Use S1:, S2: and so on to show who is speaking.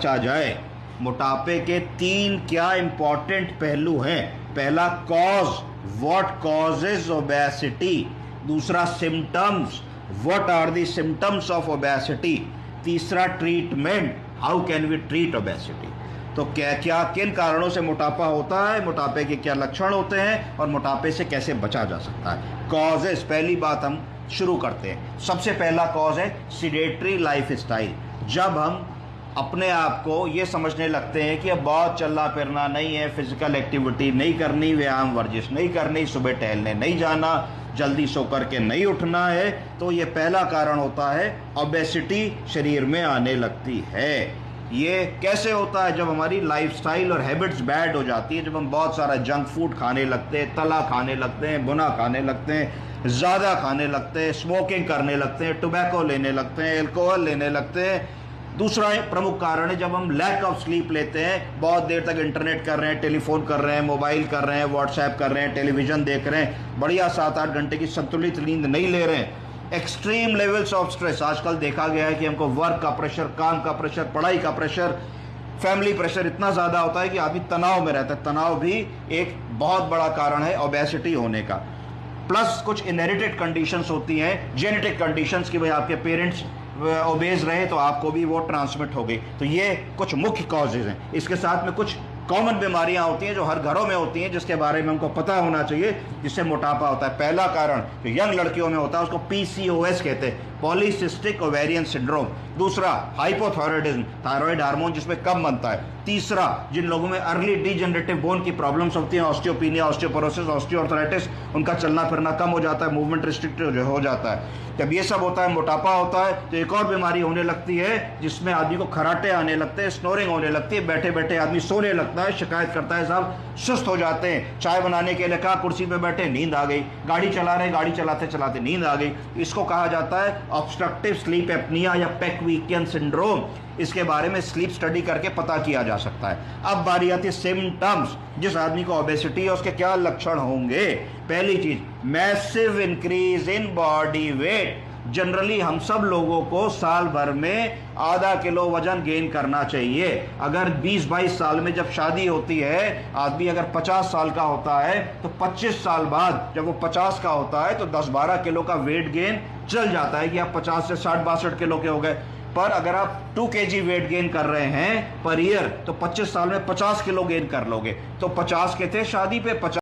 S1: बचा जाए। मोटापे के तीन क्या इंपॉर्टेंट पहलू हैं। पहला कॉज, व्हाट कॉजेज ओबेसिटी। दूसरा symptoms, what are the symptoms of obesity. तीसरा treatment, how can we treat obesity. तो क्या क्या किन कारणों से मोटापा होता है, मोटापे के क्या लक्षण होते हैं और मोटापे से कैसे बचा जा सकता है। कॉजेज, पहली बात हम शुरू करते हैं। सबसे पहला कॉज है सीडेटरी लाइफ स्टाइल। जब हम अपने आप को ये समझने लगते हैं कि अब बहुत चलना फिरना नहीं है, फिजिकल एक्टिविटी नहीं करनी, व्यायाम वर्जिश नहीं करनी, सुबह टहलने नहीं जाना, जल्दी सो करके नहीं उठना है, तो ये पहला कारण होता है ओबेसिटी शरीर में आने लगती है। ये कैसे होता है? जब हमारी लाइफस्टाइल और हैबिट्स बैड हो जाती है, जब हम बहुत सारा जंक फूड खाने लगते हैं, तला खाने लगते हैं, बुना खाने लगते हैं, ज़्यादा खाने लगते हैं, स्मोकिंग करने लगते हैं, टोबैको लेने लगते हैं, एल्कोहल लेने लगते हैं। दूसरा प्रमुख कारण है जब हम लैक ऑफ स्लीप लेते हैं, बहुत देर तक इंटरनेट कर रहे हैं, टेलीफोन कर रहे हैं, मोबाइल कर रहे हैं, व्हाट्सएप कर रहे हैं, टेलीविज़न देख रहे हैं, बढ़िया 7-8 घंटे की संतुलित नींद नहीं ले रहे हैं। एक्सट्रीम लेवल्स ऑफ स्ट्रेस, आजकल देखा गया है कि हमको वर्क का प्रेशर, काम का प्रेशर, पढ़ाई का प्रेशर, फैमिली प्रेशर इतना ज़्यादा होता है कि आदमी तनाव में रहता है। तनाव भी एक बहुत बड़ा कारण है ओबेसिटी होने का। प्लस कुछ इनहेरिटेड कंडीशंस होती हैं, जेनेटिक कंडीशंस की, भाई आपके पेरेंट्स ओबेज रहे तो आपको भी वो ट्रांसमिट हो गई। तो ये कुछ मुख्य कॉजेज हैं। इसके साथ में कुछ कॉमन बीमारियां होती हैं जो हर घरों में होती हैं, जिसके बारे में हमको पता होना चाहिए, जिससे मोटापा होता है। पहला कारण जो यंग लड़कियों में होता है उसको PCOS कहते हैं, पॉलीसिस्टिक ओवेरियन सिंड्रोम। दूसरा हाइपोथायरॉयडिज्म, थायराइड हार्मोन जिसमें कम बनता है। तीसरा, जिन लोगों में अर्ली डीजनरेटिव बोन की प्रॉब्लम्स होती हैं, ऑस्टियोपीनिया, ऑस्टियोपोरोसिस, ऑस्टियोआर्थराइटिस, उनका चलना फिरना कम हो जाता है, मूवमेंट रिस्ट्रिक्टेड हो जाता है। जब ये सब होता है, मोटापा होता है, तो एक और बीमारी होने लगती है जिसमें आदमी को खराटे आने लगते हैं, स्नोरिंग होने लगती है, बैठे बैठे आदमी सोने लगता है, शिकायत करता है साहब सुस्त हो जाते हैं। चाय बनाने के लिए कहा, कुर्सी पे बैठे, नींद आ गई। गाड़ी चला रहे, गाड़ी चलाते चलाते नींद आ गई। इसको कहा जाता है ऑब्स्ट्रक्टिव स्लीप एपनिया या पेकवीकियन सिंड्रोम। इसके बारे में स्लीप स्टडी करके पता किया जा सकता है। अब बारी आती है सिम्टम्स। जिस आदमी को ओबेसिटी है उसके क्या लक्षण होंगे। पहली चीज, massive increase in body weight. Generally हम सब लोगों को साल भर में आधा किलो वजन गेन करना चाहिए। अगर 20-22 साल में जब शादी होती है, आदमी अगर 50 साल का होता है तो 25 साल बाद जब वो 50 का होता है तो 10-12 किलो का वेट गेन चल जाता है कि आप 50 से 60-62 किलो के हो गए। पर अगर आप 2 kg वेट गेन कर रहे हैं पर ईयर, तो 25 साल में 50 किलो गेन कर लोगे। तो 50 के थे शादी पे, 50